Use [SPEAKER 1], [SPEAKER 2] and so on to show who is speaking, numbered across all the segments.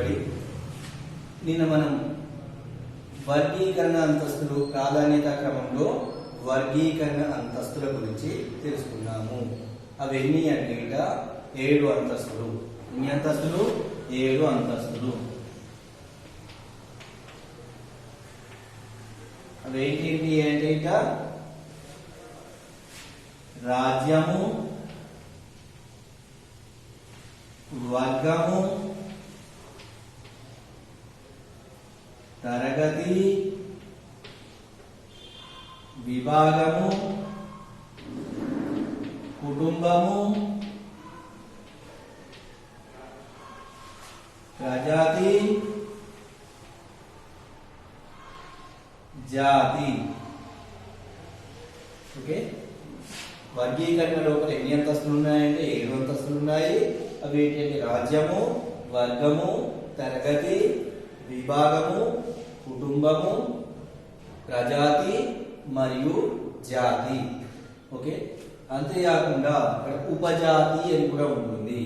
[SPEAKER 1] everybody. నిన్న మనం వర్గీకరణ అంతస్తులు ప్రాధాన్యత క్రమంలో వర్గీకరణ అంతస్తుల గురించి తెలుసుకున్నాము. అవి ఎన్ని అంటే 7 అంతస్తులు. ఎన్ని అంతస్తులు? 7 అంతస్తులు. అవి ఏంటి అంటే రాజ్యము, వర్గము, తరగతి, విభాగము, కుటుంబము, ప్రజాతి, జాతి. ఓకే, వర్గీకరణ లోపల ఎన్ని అంతస్తులు ఉన్నాయంటే 7 అంతస్తులు ఉన్నాయి. అవి ఏంటంటే రాజ్యము, వర్గము, తరగతి, విభాగము, కుటుంబము, ప్రజాతి మరియు జాతి. ఓకే, అంతేకాకుండా అక్కడ ఉపజాతి అని కూడా ఉంటుంది.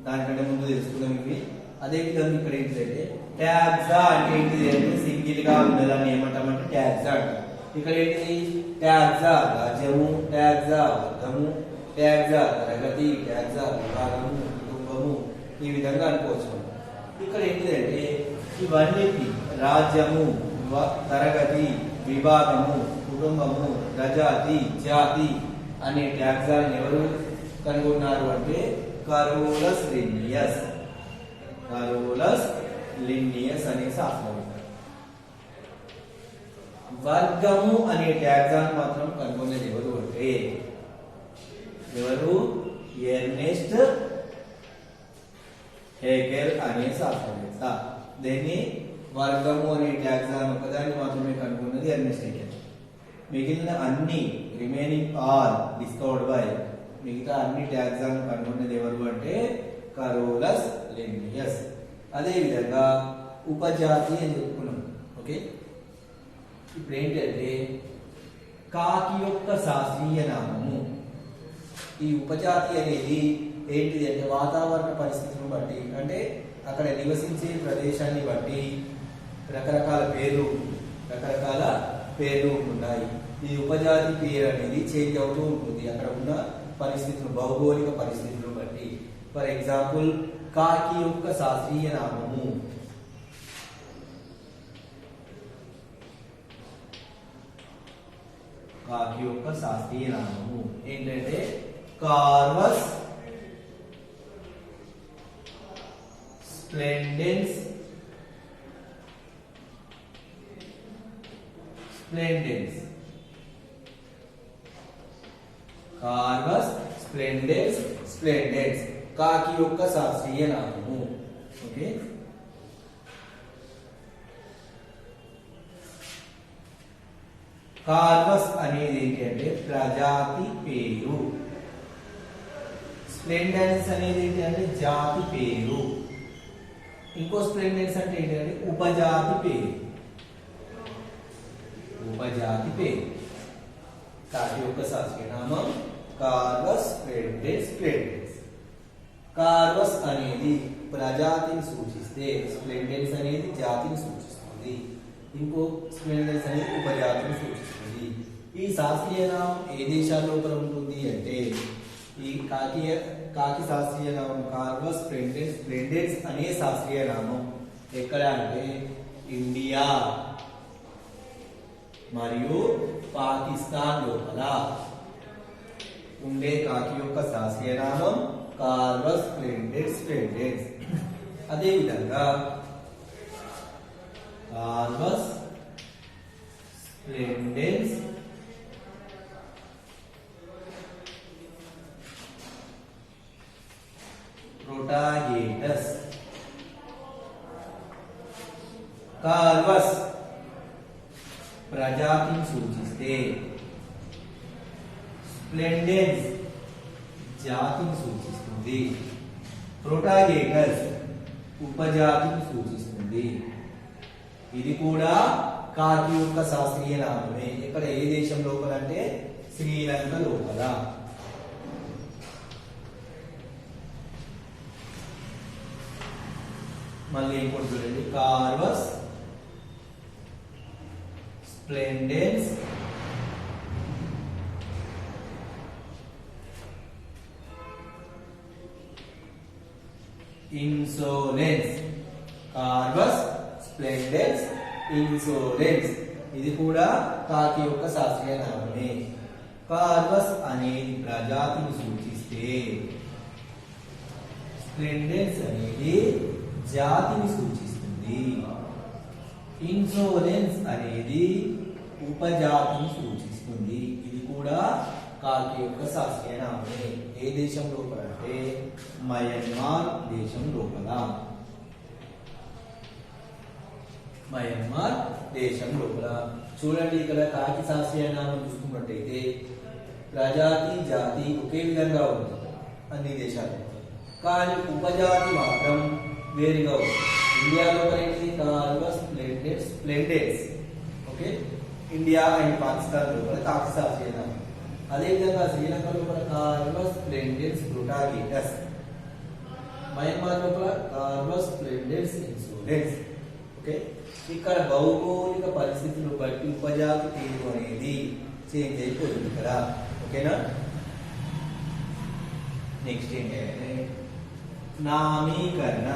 [SPEAKER 1] దానికంటే ముందు తెలుసుకుందాం ఇవి. అదే విధంగా ఇక్కడ ఏంటంటే ట్యాగ్జా అంటే ఏంటిది అంటే సింగిల్ గా ఉండదాన్ని ఏమంటామంటే ట్యాగ్జా అంటాం. ఇక్కడ ఏంటిది? ట్యాగ్జా రాజ్యము, ట్యాగ్జా వర్గము, ట్యాగ్జా తరగతి, ట్యాగ్జా విభాగము, కుటుంబము, ఈ విధంగా అనుకోవచ్చు. ఇక్కడ ఏంటిదంటే ఇవన్నిటి రాజ్యము, తరగతి, విభాగము, కుటుంబము, ప్రజాతి, జాతి అనే ట్యాగ్జాలను ఎవరు కనుగొన్నారు అంటే కరోలస్ లిన్నియస్. కరోలస్ లిన్నియస్ అనే శాస్త్రవేత్త. వర్గము అనే ట్యాగ్జాన్ మాత్రం కనుగొన్నది ఎవరు అంటే ఎర్నెస్ట్ హెగెల్ అనే శాస్త్రవేత్త. దీన్ని వర్గము అనే ట్యాగ్జాన్ ఒకదాన్ని మాత్రమే కనుగొన్నది ఎర్నెస్ట్ హెగెల్. మిగిలిన అన్ని రిమైనింగ్ ఆల్ డిస్కవర్డ్ బై మిగతా అన్ని ట్యాగ్జాన్ కనుగొన్నది ఎవరు అంటే కరోలస్ లిన్నియస్. అదే విధంగా ఉపజాతి అని చెప్పుకున్నాం. ఓకే, ఇప్పుడు ఏంటంటే కాకి యొక్క శాస్త్రీయ నామము. ఈ ఉపజాతి అనేది ఏంటిది అంటే వాతావరణ పరిస్థితులను బట్టి, అంటే అక్కడ నివసించే ప్రదేశాన్ని బట్టి రకరకాల పేర్లు ఉన్నాయి. ఈ ఉపజాతి పేరు అనేది చేంజ్ అవుతూ ఉంటుంది అక్కడ ఉన్న పరిస్థితులు, భౌగోళిక పరిస్థితులను బట్టి. ఫర్ ఎగ్జాంపుల్, కాకి యొక్క శాస్త్రీయ నామము ఏంటంటే కార్వస్ స్ప్లెండెన్స్. కార్వస్ స్ప్లెండెన్స్ కాకి యొక్క శాస్త్రీయ నామము. ఓకే, కార్వస్ అనేది ఏంటి అంటే ప్రజాతి పేరు. స్ప్లెండెన్స్ అనేది ఏంటి అంటే జాతి పేరు. ఇంకో స్ప్లెండెన్స్ అంటే ఏంటి అంటే ఉపజాతి పేరు. కాకి యొక్క శాస్త్రీయ నామం కార్వస్ స్ప్లెండెన్స్. కార్వస్ అనేది ప్రజాతిని సూచిస్తే స్ప్లెండెన్స్ అనేది జాతిని సూచిస్తుంది. ఇంకో స్ప్లెండెన్స్ అనేది ఉపజాతిని సూచిస్తుంది. ఈ శాస్త్రీయ నామం ఏ దేశాల లోపల ఉంటుంది అంటే ఈ కాకి శాస్త్రీయ నామం కార్వస్ స్ప్లెండెన్స్ అనే శాస్త్రీయ నామం ఎక్కడ అంటే ఇండియా మరియు పాకిస్తాన్ లోపల ఉండే కాకి యొక్క శాస్త్రీయ నామం కార్వస్ స్ప్లెండెన్స్. అదే విధంగా కార్వస్ స్ప్లెండెన్స్ ప్రొటాగేటస్. కార్వస్ ప్రజాతిని సూచిస్తే స్ప్లెండెన్స్ జాతిని సూచిస్తుంది. ప్రొటాగేటస్ ఉపజాతిని సూచిస్తుంది. ఇది కూడా కాకి యొక్క శాస్త్రీయ నామమే. ఇక్కడ ఏ దేశం లోపల అంటే శ్రీలంక లోపల. మళ్ళీ ఇంకోటి చూడండి, కార్వస్ స్ప్లెండెన్స్ ఇన్సోలెన్స్. కార్వస్ స్ప్లెండెన్స్ ఇన్సోలెన్స్ ఇది కూడా కాకి యొక్క శాస్త్రీయ నామమే. కార్వస్ అనేది ప్రజాతిని సూచిస్తే, స్ప్లెండెన్స్ అనేది జాతిని సూచిస్తుంది, ఇన్సోలెన్స్ అనేది ఉపజాతిని సూచిస్తుంది. ఇది కూడా కాకి యొక్క శాస్త్రీయ నామమే. ఏ దేశం లోపల అంటే మయన్మార్ దేశం లోపల. మయన్మార్ దేశం లోపల. చూడండి ఇక్కడ కాకి శాస్త్రీయ నామం చూసుకున్నట్టయితే ప్రజాతి జాతి ఒకే విధంగా ఉంది అన్ని దేశాలు, కానీ ఉపజాతి మాత్రం వేరుగా ఉంది. ఇండియాలో Corvus splendens, okay, India and Pakistan లోపల కాకి శాస్త్రీయ నామం. అదేవిధంగా శ్రీలంక లోపల కార్వస్ స్ప్లెండెన్స్ బ్రూటాలిటస్, మయన్మార్ లోపల కార్వస్ స్ప్లెండెన్స్ ఇన్సోలెన్స్. ఓకే, ఇక్కడ భౌగోళిక పరిస్థితులు బట్టి ఉపజాతి పేరు అనేది చేంజ్ అయిపోతుంది ఇక్కడ. ఓకేనా? నెక్స్ట్ ఏంటంటే నామీకరణ.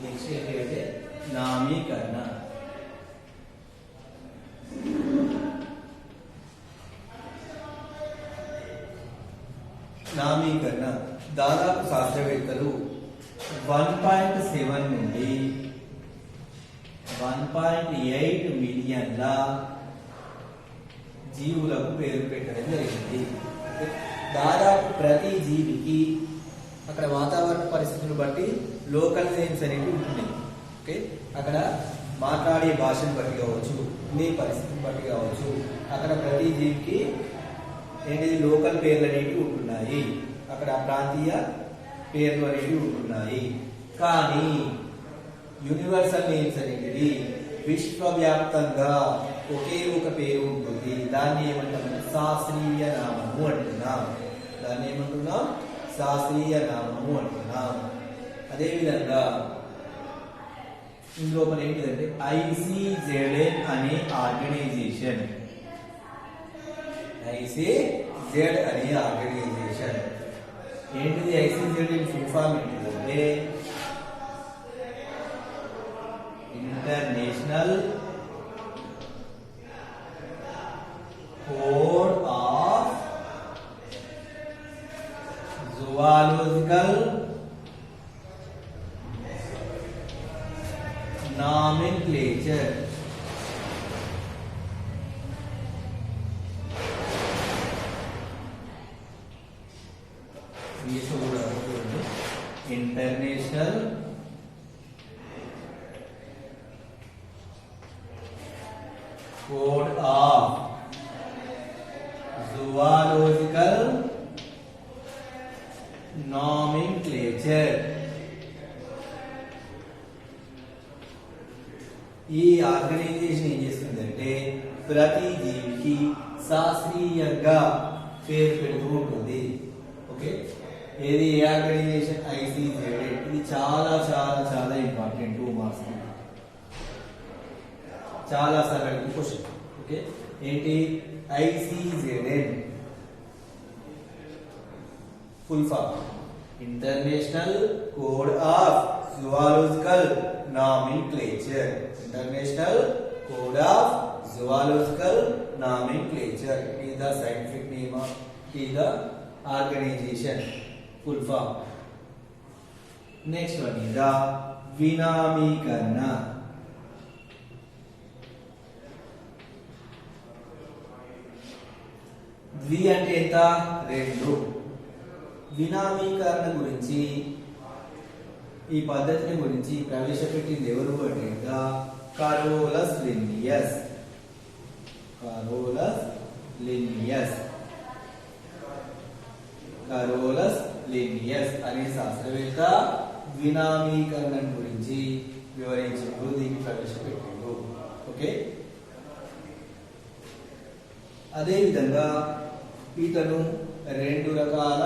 [SPEAKER 1] నెక్స్ట్ ఏంటంటే నామీకరణ. నామీకరణ దాదాపు శాస్త్రవేత్తలు 1.7 నుండి 1.8 మిలియన్ల జీవులకు పేరు పెట్టడం జరిగింది. దాదాపు ప్రతి జీవికి అక్కడ వాతావరణ పరిస్థితులను బట్టి లోకల్ నేమ్స్ అనేవి ఉంటున్నాయి. ఓకే, అక్కడ మాట్లాడే భాషను బట్టి కావచ్చు, ఉండే పరిస్థితిని బట్టి కావచ్చు, అక్కడ ప్రతి జీవికి ఏంటిది లోకల్ పేర్లు అనేవి ఉంటున్నాయి, అక్కడ ప్రాంతీయ పేర్లు అనేవి ఉంటున్నాయి. కానీ యూనివర్సల్ నేమ్స్ అనేది విశ్వవ్యాప్తంగా ఒకే ఒక పేరు ఉంటుంది. దాన్ని ఏమంటున్నాం? శాస్త్రీయ నామము అంటున్నాం. దాన్ని ఏమంటున్నాం? శాస్త్రీయ నామము అంటున్నాం. అదేవిధంగా ఇందులో ఏంటిదంటే ICZN అనే ఆర్గనైజేషన్, ICZ అనే ఆర్గనైజేషన్ ఏంటిది? ICZN ఫుల్ ఫామ్ ఏంటిదంటే international code of zoological nomenclature. International code of zoological nomenclature. ఈ ఆర్గనైజేషన్ ఏం చేస్తుందంటే ప్రతి జీవికి శాస్త్రీయంగా పేరు పెడుతూ ఉంటుంది. ఓకే, ఏది ఏ ఆర్గనైజేషన్? ICZN. ఇది చాలా చాలా చాలా ఇంపార్టెంట్ 2 మార్క్స్, చాలా సార్లు క్వశ్చన్. ఓకే, ఏంటి ICZN full form? International code of zoological nomenclature. International code of zoological nomenclature. It is the scientific name of the organization. Full form. Next one is the వినామీకరణ. ద్వి అంటే ఎంత? 2. వినామీకరణ గురించి, ఈ పద్ధతిని గురించి ప్రవేశపెట్టింది ఎవరు అంటే Carolus Linnaeus. Carolus Linnaeus. Carolus Linnaeus అనే శాస్త్రవేత్త వినామీకరణ గురించి వివరించారు, దీన్ని ప్రవేశపెట్టారు. ఓకే, అదేవిధంగా ఇతను 2 రకాల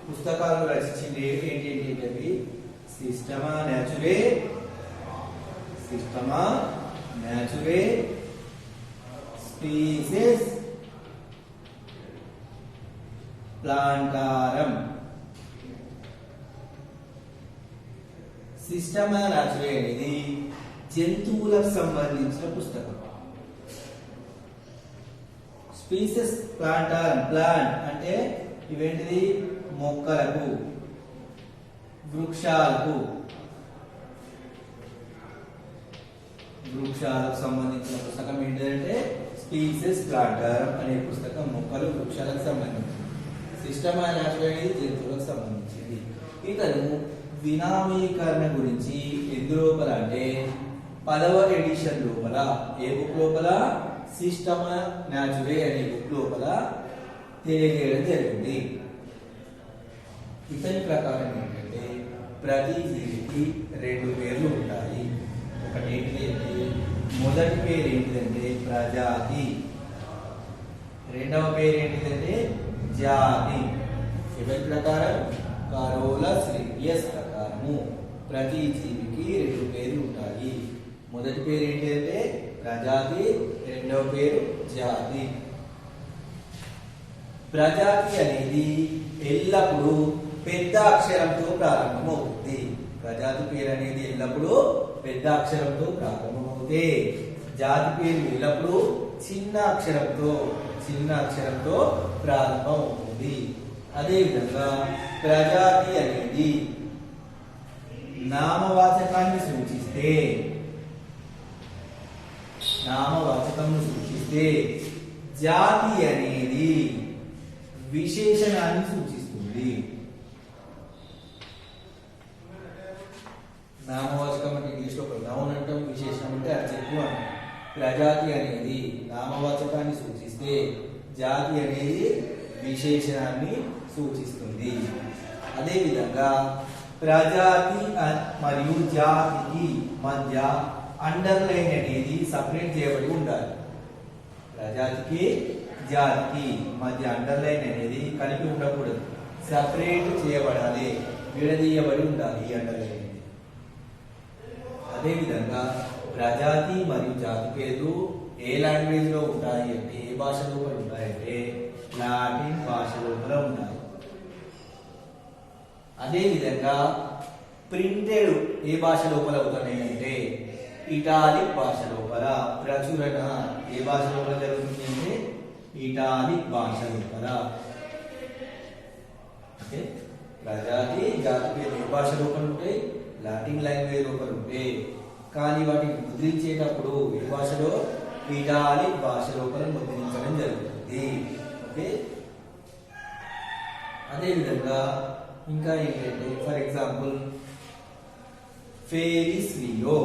[SPEAKER 1] పుస్తకాలు రచించింది. ఏంటి సిస్టమా న్యాచురే స్పీసెస్ ప్లాంటారం. సిస్టమా న్యాచురే అనేది జంతువులకు సంబంధించిన పుస్తకం. స్పీసెస్ ప్లాంటారం, ప్లాంట్ అంటే ఇవేంటిది మొక్కలకు, వృక్షాలకు సంబంధించిన పుస్తకం ఏంటంటే స్పీసెస్ ప్లాంటారం అనే పుస్తకం మొక్కలు వృక్షాలకు సంబంధించింది. సిస్టమా న్యాచురే అనేది జంతువులకు సంబంధించింది. ఇతను వినామీకరణ గురించి ఎందులోపల అంటే 10వ ఎడిషన్ లోపల, ఏ బుక్ లోపల, సిస్టమా న్యాచురే అనే బుక్ లోపల తెలియజేయడం జరిగింది. ఇతని ప్రకారం ఏంటంటే ప్రతి జీవికి 2 పేర్లు ఉంటాయి. ఒకటి ఏంటిదంటే, మొదటి పేరు ఏంటిదంటే ప్రజాతి, రెండవ పేరు ఏంటిదంటే జాతి. ఎవరి ప్రకారం? కరోలస్ లివియస్ ప్రకారము ప్రతి జీవికి 2 పేర్లు ఉంటాయి. మొదటి పేరు ఏంటిదంటే ప్రజాతి, రెండవ పేరు జాతి. ప్రజాతి అనేది ఎల్లప్పుడూ పెద్ద అక్షరంతో ప్రారంభమవుతుంది. ప్రజాతి పేరు అనేది ఎల్లప్పుడూ పెద్ద అక్షరంతో ప్రారంభమవుతే, జాతి పేరు ఎల్లప్పుడూ చిన్న అక్షరంతో ప్రారంభమవుతుంది. అదేవిధంగా ప్రజాతి అనేది నామవాచకాన్ని సూచిస్తే జాతి అనేది విశేషణాన్ని సూచిస్తుంది. నామవాచకం అంటే ఇంగ్లీష్ లో నౌన్ అంటాం, విశేషణం అంటే అడ్జెక్టివ్ అంటాం. ప్రజాతి అనేది నామవాచకాన్ని సూచిస్తే, జాతి అనేది విశేషణాన్ని సూచిస్తుంది. అదేవిధంగా ప్రజాతి మరియు జాతికి మధ్య అండర్లైన్ అనేది సపరేట్ చేయబడి ఉండాలి. ప్రజాతికి జాతికి మధ్య అండర్లైన్ అనేది కలిపి ఉండకూడదు, సపరేట్ చేయబడాలి, విడదీయబడి ఉండాలి ఈ అండర్లైన్ అనేది. అదేవిధంగా ప్రజాతి మరియు జాతి పేర్లు ఏ లాంగ్వేజ్ లో ఉంటాయి అంటే, ఏ భాష లోపల ఉంటాయంటే లాటిన్ భాష లోపల ఉంటాయి. అదేవిధంగా ప్రింటెడ్ ఏ భాష లోపల అవుతున్నాయి అంటే ఇటాలిక్ భాష లోపల. ప్రచురణ ఏ భాష లోపల జరుగుతుంది అంటే ఇటాలిక్ భాష లోపల. ఓకే, ప్రజాతి జాతి పేరు ఏ భాష లోపల ఉంటాయి? లాటిన్ లాంగ్వేజ్ లోపల ఉంటాయి. కానీ వాటిని ముద్రించేటప్పుడు ఏ భాషలో? ఇటాలిక్ భాష లోపల ముద్రించడం జరుగుతుంది. ఓకే, అదేవిధంగా ఇంకా ఏంటంటే, ఫర్ ఎగ్జాంపుల్ ఫెలిస్ లియో.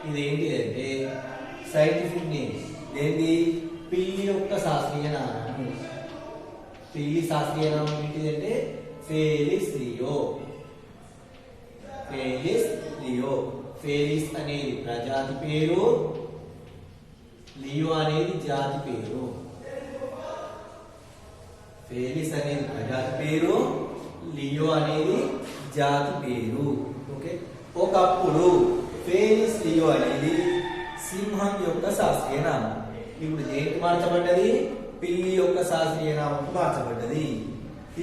[SPEAKER 1] ఇదేంటి అంటే సైంటిఫిక్ నేమ్. ఏంటి? పిల్లి యొక్క శాస్త్రీయ నామం. పిల్లి శాస్త్రీయ నామం ఏంటిదంటే ఫెలిస్ లియో. ఫెలిస్ అనేది ప్రజాతి పేరు, లియో అనేది జాతి పేరు. ఫెలిస్ అనేది ప్రజాతి పేరు, లియో అనేది జాతి పేరు. ఓకే, ఒకప్పుడు ఫెలిస్ లియో అనేది సింహం యొక్క శాస్త్రీయ నామం. ఇప్పుడు దేనికి మార్చబడ్డది? పిల్లి యొక్క శాస్త్రీయ నామం మార్చబడ్డది.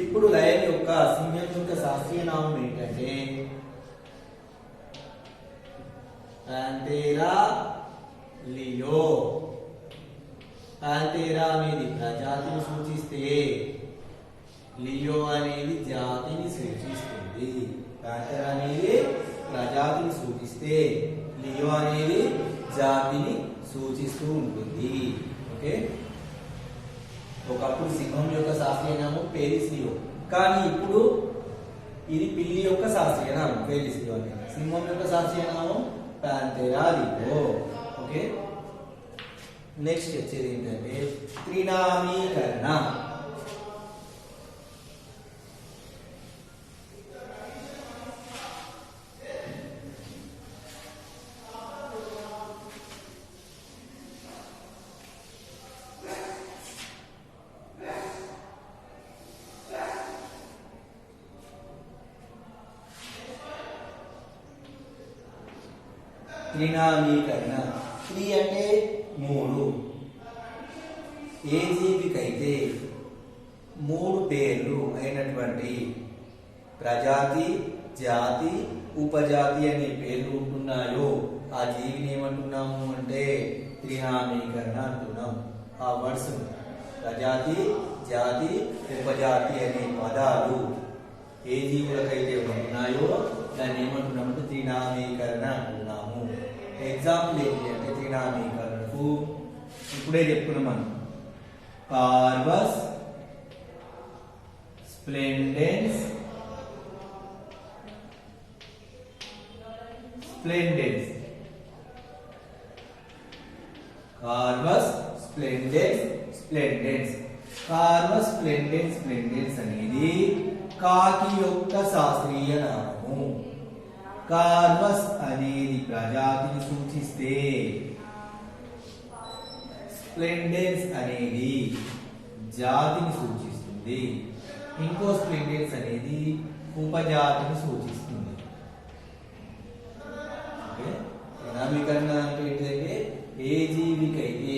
[SPEAKER 1] ఇప్పుడు లయన్ యొక్క, సింహం యొక్క శాస్త్రీయ నామం ఏంటంటే పాంథెరా లియో. పాంథెరా అనేది ప్రజాతిని సూచిస్తే, లియో అనేది జాతిని సూచిస్తుంది. పాంథెరా అనేది ప్రజాతిని సూచిస్తే, లియో అనేది జాతిని సూచిస్తూ ఉంటుంది. ఓకే, ఒకప్పుడు సింహం యొక్క శాస్త్రీయ నామం ఫెలిస్ లియో, కానీ ఇప్పుడు ఇది పిల్లి యొక్క శాస్త్రీయ నామం ఫెలిస్ లియో అనేది. సింహం యొక్క శాస్త్రీయ నామం పాంథెరా లియో. ఓకే, నెక్స్ట్ వచ్చేది ఏంటంటే త్రినామీకరణ. త్రినామీకరణ. 3 అంటే 3. ఏ జీవికైతే 3 పేర్లు అయినటువంటి ప్రజాతి, జాతి, ఉపజాతి అనే పేర్లు ఉంటున్నాయో ఆ జీవిని ఏమంటున్నాము అంటే త్రినామీకరణ అంటున్నాం. ఆ వర్డ్స్ ప్రజాతి, జాతి, ఉపజాతి అనే పదాలు ఏ జీవులకైతే ఉన్నాయో దాన్ని ఏమంటున్నామంటే త్రినామీకరణ అంటున్నాము. ఎగ్జాంపుల్ ఏంటి అంటే త్రినామీకరణకు ఇప్పుడే చెప్పుకున్నాం మనం. Corvus, splendens, splendens. Corvus, splendens, splendens. Corvus, splendens, splendens అనేది కాకి యొక్క శాస్త్రీయ నామము. కార్వస్ అనేది ప్రజాతిని సూచిస్తే, స్ప్లెండెన్స్ అనేది జాతిని సూచిస్తుంది, ఇంకో స్ప్లెండెన్స్ అనేది ఉపజాతిని సూచిస్తుంది. నామీకరణ అంటే ఏంటంటే ఏ జీవికైతే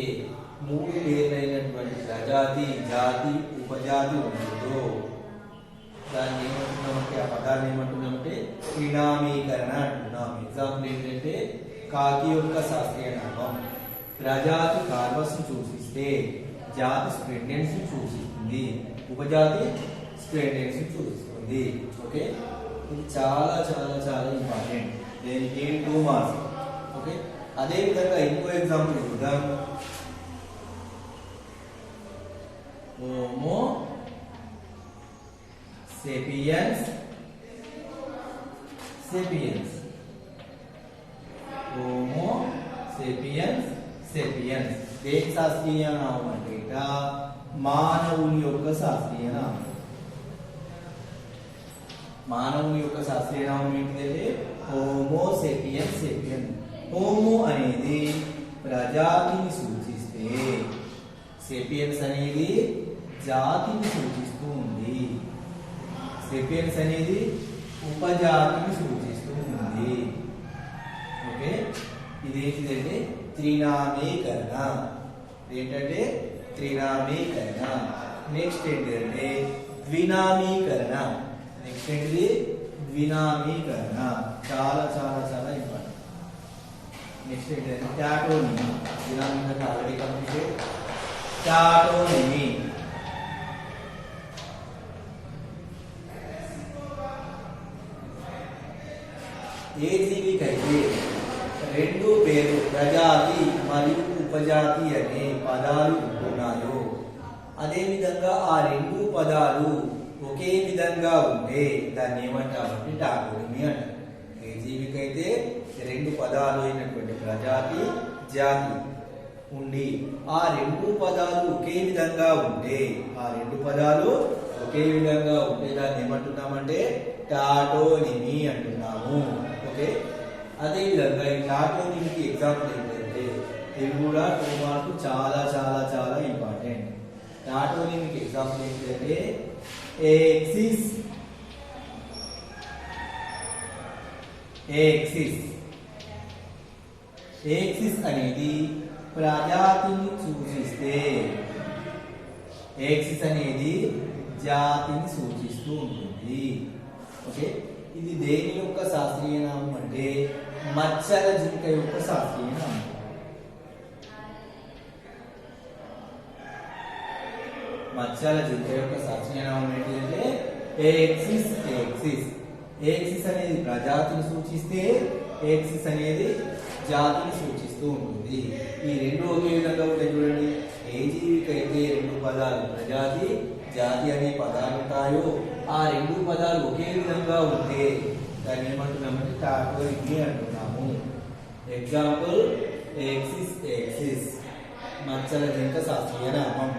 [SPEAKER 1] 3 పేర్లైనటువంటి ప్రజాతి, జాతి, ఉపజాతి ఉంటుందో దాన్ని ఏమంటున్నామంటే ఆ పదాన్ని ఏమంటున్నామంటే త్రినామీకరణ అంటున్నాం. ఎగ్జాంపుల్ ఏంటంటే కాకి యొక్క శాస్త్రీయ నామం ప్రజాతి కార్వస్ సూచిస్తే, జాతి స్ప్లెండెన్స్ సూచిస్తుంది, ఉపజాతి స్ప్లెండెన్స్ సూచిస్తుంది. ఓకే, ఇది చాలా చాలా చాలా ఇంపార్టెంట్. దీనికి 2 మార్క్స్. ఓకే, అదే విధంగా ఇంకో ఎగ్జాంపుల్ చూద్దాం. Homo sapiens, sapiens. Homo sapiens, sapiens. దేని శాస్త్రీయ నామం అంటే మానవుని యొక్క శాస్త్రీయ నామం. మానవుని యొక్క శాస్త్రీయ నామం ఏంటంటే హోమో సేపియన్స్, సేపియన్. హోమో అనేది ప్రజాతిని సూచిస్తే, సేపియన్స్ అనేది జాతిని సూచిస్తూ ఉంది, సేపియన్స్ అనేది ఉపజాతిని సూచిస్తూ ఉంది. ఓకే, ఇదేంటిదంటే త్రినామీకరణ. ఏంటంటే త్రినామీకరణ. నెక్స్ట్ ఏంటంటే ద్వినామీకరణ. నెక్స్ట్ ఏంటిది ద్వినామీకరణ. చాలా చాలా చాలా ఇంపార్టెంట్. నెక్స్ట్ ఏంటంటే టాటోనిమీ. ద్వినామీకరణ ఆల్రెడీ కంప్లీటెడ్. టాటోనిమీ. ఏ జీవికైతే 2 పేర్లు ప్రజాతి మరియు ఉపజాతి అనే పదాలు ఉంటున్నాయో, అదేవిధంగా ఆ 2 పదాలు ఒకే విధంగా ఉంటే దాన్ని ఏమంటామంటే టాటోనిమీ అంటారు. ఏ జీవికైతే 2 పదాలు అయినటువంటి ప్రజాతి, జాతి ఉండి ఆ 2 పదాలు ఒకే విధంగా ఉంటే, ఆ 2 పదాలు ఒకే విధంగా ఉంటే దాన్ని ఏమంటున్నామంటే టాటోనిమీ అంటున్నాము. ఓకే, అదే విధంగా ఈ టాటోనిమీకి ఎగ్జాంపుల్ ఏంటంటే ఇవి కూడా 2 మార్కు చాలా చాలా చాలా ఇంపార్టెంట్. టాటోనిమీకి ఎగ్జాంపుల్ ఏంటంటే ఎక్సిస్, ఎక్సిస్. ఎక్సిస్ అనేది ప్రజాతిని సూచిస్తే, ఎక్సిస్ అనేది జాతిని సూచిస్తూ ఉంటుంది. ఓకే, ఇది దేని యొక్క శాస్త్రీయ నామం అంటే మచ్చల జింక యొక్క శాస్త్రీయ నామం. మచ్చల జింక యొక్క శాస్త్రీయ నామం ఏంటంటే ఎక్సిస్, ఎక్సిస్. ఎక్సిస్ అనేది ప్రజాతిని సూచిస్తే, ఎక్సిస్ అనేది జాతిని సూచిస్తూ ఉంటుంది. ఈ 2 ఒకే విధంగా ఉంటాయి. చూడండి, ఏ జీవికైతే 2 పదాలు ప్రజాతి, జాతి అనే పదాలు ఉంటాయో ఆ 2 పదాలు ఒకే విధంగా ఉంటే దాన్ని ఏమంటున్నామంటే టాటోనిమీ అంటున్నాము. ఎగ్జాంపుల్ ఎక్సిస్, ఎక్సిస్. మచ్చల జింక శాస్త్రీయ నామం.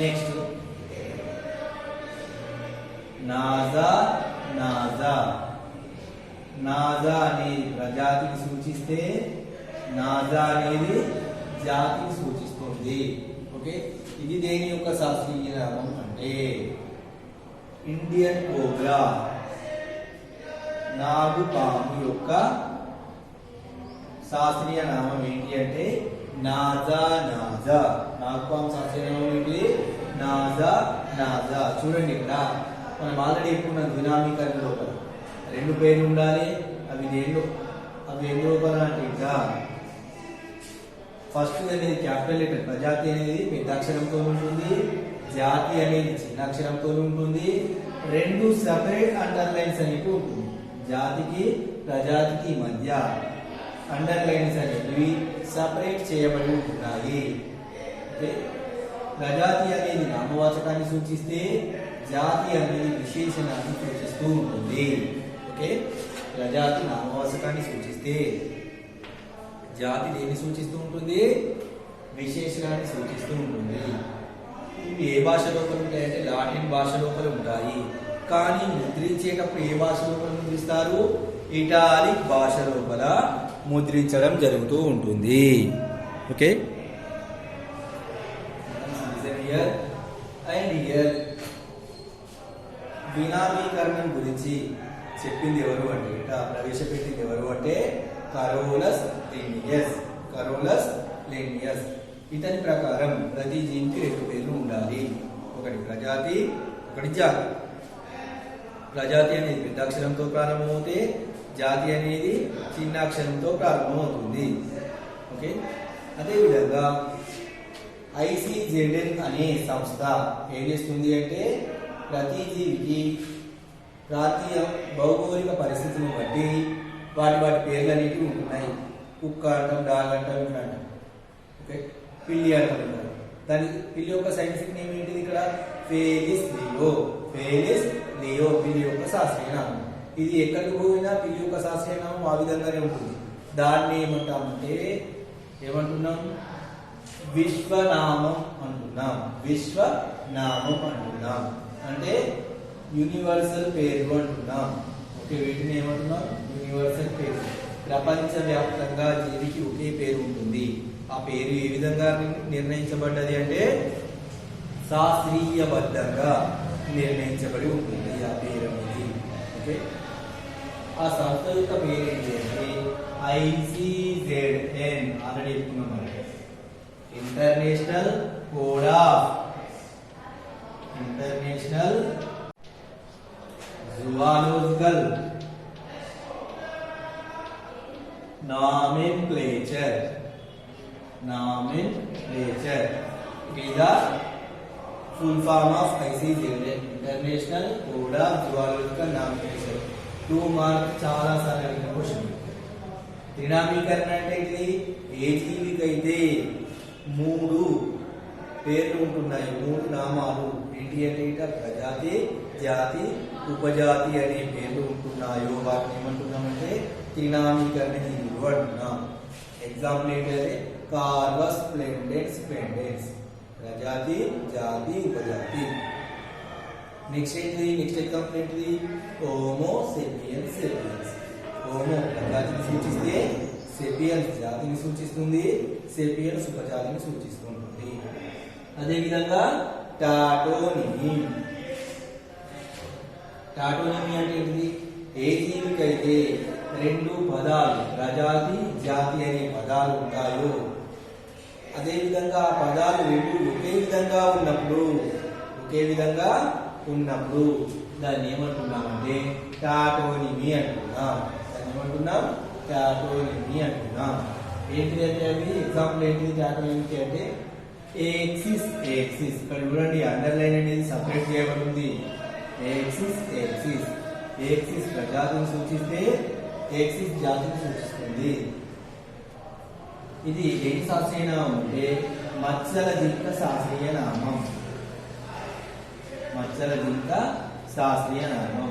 [SPEAKER 1] నెక్స్ట్ నాజా, నాజా. నాజా అనేది ప్రజాతిని సూచిస్తే, నాజా అనేది జాతిని సూచిస్తుంది. ఓకే, ఇది దేని యొక్క శాస్త్రీయ నామం అంటే ఇండియన్ కోబ్రా, నాగుపాము యొక్క శాస్త్రీయ నామం ఏంటి అంటే నాజా నాజా. నాగ్పామ్ శాస్త్రీయ నామం ఏంటి? నాజా నాజా. చూడండి ఇక్కడ మనం ఆల్రెడీ చెప్పుకున్నాం ద్వినామీకరణ లోపల రెండు పేర్లు ఉండాలి. అవి ఎన్ని లోపల అంటే ఇంకా ఫస్ట్ అనేది క్యాపిటల్ లెటర్, ప్రజాతి అనేది పెద్ద అక్షరంతో ఉంటుంది, జాతి అనేది చిన్న అక్షరంతో ఉంటుంది. రెండు సెపరేట్ అండర్లైన్స్ అనేవి ఉంటుంది. జాతికి ప్రజాతికి మధ్య అండర్లైన్స్ అనేవి సపరేట్ చేయబడి ఉంటున్నాయి. ఓకే, ప్రజాతి అనేది నామవాచకాన్ని సూచిస్తే జాతి అనేది విశేషణాన్ని సూచిస్తూ ఉంటుంది. ఓకే, ప్రజాతి నామవాచకాన్ని సూచిస్తే జాతి దేన్ని సూచిస్తూ ఉంటుంది? విశేషణాన్ని సూచిస్తూ ఉంటుంది. ఇవి ఏ భాష లోపల ఉంటాయంటే లాటిన్ భాష లోపల ఉంటాయి. కానీ ముద్రించేటప్పుడు ఏ భాష లోపల ముద్రిస్తారు? ఇటాలిక్ భాష లోపల ముద్రించడం జరుగుతూ ఉంటుంది. ఓకే, అండ్ హియర్ వినామీకరణం గురించి చెప్పింది ఎవరు అంటే ప్రవేశపెట్టింది ఎవరు అంటే కరోలస్ లినియస్. కరోలస్ లినియస్ ఇతని ప్రకారం ప్రతి జీవికి రెండు పేర్లు ఉండాలి. ఒకటి ప్రజాతి, ఒకటి జాతి. ప్రజాతి అనేది పెద్ద అక్షరంతో ప్రారంభమవుతే జాతి అనేది చిన్న అక్షరంతో ప్రారంభమవుతుంది. ఓకే, అదేవిధంగా ICZN అనే సంస్థ ఏం చేస్తుంది అంటే ప్రతి జీవికి ప్రాంతీయ భౌగోళిక పరిస్థితులను బట్టి వాటి పేర్లు అనేవి ఉంటున్నాయి. కుక్క అంటాం, డాగ్ అంటాం, ఇట్లా అంటాం. ఓకే, పిల్లి అంటాం. దాని పిల్లి యొక్క సైంటిఫిక్ నేమ్ ఏంటిది? ఇక్కడ ఫేలిస్ లియో. ఫేలిస్ లియో పిల్లి యొక్క శాస్త్రీయ నామం. ఇది ఎక్కడికి పోయినా పిల్లి యొక్క శాస్త్రీయ నామం ఆ విధంగానే ఉంటుంది. దాన్ని ఏమంటామంటే ఏమంటున్నాం? విశ్వనామం అంటున్నాం. విశ్వనామం అంటున్నాం అంటే యూనివర్సల్ పేరు అంటున్నాం. ఓకే, వీటిని ఏమంటున్నాం? యూనివర్సల్ పేరు. ప్రపంచవ్యాప్తంగా జీవికి ఒకే పేరు ఉంటుంది. ఆ పేరు ఏ విధంగా నిర్ణయించబడ్డది అంటే శాస్త్రీయబద్ధంగా నిర్ణయించబడి ఉంటుంది ఆ పేరు అనేది. ఓకే, ఆ సంస్థ యొక్క పేరు ఏంటి అంటే ICZN. ఆల్రెడీ చెప్పుకున్నాం మనం. International code of international zoological nomenclature. Nomenclature is the full form of ICZN, international code of zoological nomenclature. 2 mark చాలా సార్లు అడిగిన క్వశ్చన్. త్రినామీకరణ అంటే ఇది ఏ జీవికైతే 3 పేర్లు ఉంటున్నాయి, 3 నామాలు ఏంటి అంటే ప్రజాతి, జాతి, ఉపజాతి అనే పేర్లు ఉంటున్నాయో వాటిని ఏమంటున్నామంటే త్రినామీకరణ జీవులు అంటున్నాం. ఎగ్జాంపుల్ ఏంటంటే కార్వస్, స్ప్లెండెన్స్, పెండెన్స్. ప్రజాతి, జాతి, ఉపజాతి. నెక్స్ట్ ఏంటిది? నెక్స్ట్ ఎగ్జాంపుల్ ఏంటిది? Homo sapiens, sapiens. హోమో ప్రజాతిని సూచిస్తే సెపియన్స్ జాతిని సూచిస్తుంది, సెపియన్స్ ఉపజాతిని సూచిస్తుంటుంది. అదేవిధంగా టాటోనిమీ. టాటోనిమీ అంటే ఏంటిది? ఏ జీవికైతే 2 పదాలు ప్రజాతి, జాతి అనే పదాలు ఉంటాయో అదేవిధంగా ఆ పదాలు 2 ఒకే విధంగా ఉన్నప్పుడు దాన్ని ఏమంటున్నామంటే టాటోనిమీ అంటున్నాం. దాన్ని ఏమంటున్నాం? టాటోనిమీ అంటున్నాం. ఏంటిదంటే అవి ఎగ్జాంపుల్ ఏంటిది? టాటోనిమీ అంటే ఏక్సిస్, ఏక్సిస్. ఇక్కడ చూడండి అండర్లైన్ అనేది సపరేట్ చేయబడింది. Axis, Axis. ఏక్సిస్ ప్రజాతిని సూచిస్తే ఏక్సిస్ జాతిని సూచిస్తుంది. ఇది ఏంటి శాస్త్రీయ నామం అంటే మత్స్యల జింక శాస్త్రీయ నామం. మత్స్యల జింక శాస్త్రీయ నామం.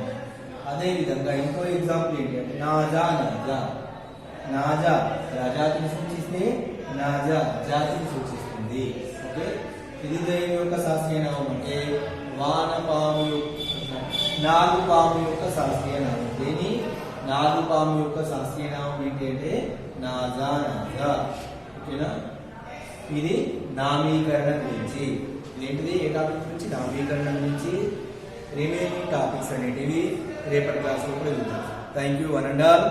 [SPEAKER 1] అదే విధంగా ఇంకో ఎగ్జాంపుల్ ఏంటి అంటే నాజా, నాజా. నాజా ప్రజాతిని సూచిస్తే నాజా జాతిని సూచిస్తుంది. ఓకే, ఇది దేని యొక్క శాస్త్రీయ నామం అంటే నాగుపాము యొక్క శాస్త్రీయ నామం. దేని? నాగుపాము యొక్క శాస్త్రీయ నామం ఏంటి అంటే నాజా, నాజా. ఓకేనా, ఇది నామీకరణ గురించి. ఏంటిది? ఏ టాపిక్ గురించి? నామీకరణ గురించి. రిమైనింగ్ టాపిక్స్ అనేటివి రేపటి క్లాస్లో కూడా చూద్దాం. Thank you one and all.